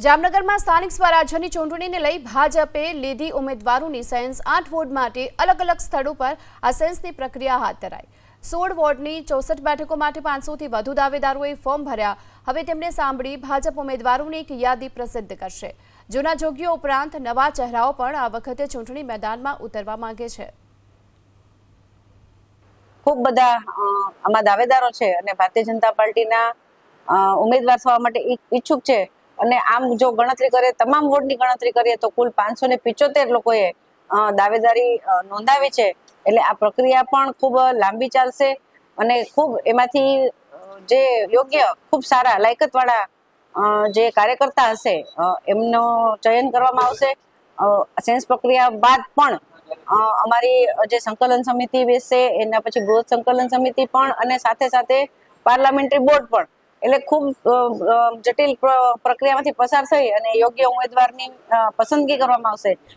જામનગરમાં સ્થાનિક સ્વરાજ્યની ચૂંટણીને લઈ ભાજપે લીધી ઉમેદવારોની સેન્સ 8 વોર્ડ માટે અલગ અલગ સ્થળો પર આ સેન્સની પ્રક્રિયા હાથ ધરાઈ। 16 વોર્ડની 64 બેઠકો માટે 500થી વધુ દાવેદારોએ ફોર્મ ભર્યા। હવે તેમને સાંભળી ભાજપ ઉમેદવારોની એક યાદી પ્રસિદ્ધ કરશે। જૂના જોગીઓ ઉપરાંત નવા ચહેરાઓ પણ આ વખતે ચૂંટણી મેદાનમાં ઉતરવા માંગે છે। ખૂબ બધા આમાં દાવેદારો છે અને ભારતીય જનતા પાર્ટીના ઉમેદવાર થવા માટે ઈચ્છુક છે અને આમ જો ગણતરી કરીએ, તમામ વોર્ડની ગણતરી કરીએ તો કુલ 575 લોકોએ દાવેદારી નોંધાવી છે। એટલે આ પ્રક્રિયા પણ ખૂબ લાંબી ચાલશે અને ખૂબ એમાંથી જે યોગ્ય ખૂબ સારા લાયકાતવાળા જે કાર્યકર્તા હશે એમનો ચયન કરવામાં આવશે। સેન્સ પ્રક્રિયા બાદ પણ અમારી જે સંકલન સમિતિ બેસશે, એના પછી બૃહદ સંકલન સમિતિ પણ અને સાથે સાથે પાર્લામેન્ટરી બોર્ડ પણ, એટલે ખૂબ જટિલ પ્રક્રિયામાંથી પસાર થઈ અને યોગ્ય ઉમેદવારની પસંદગી કરવામાં આવશે।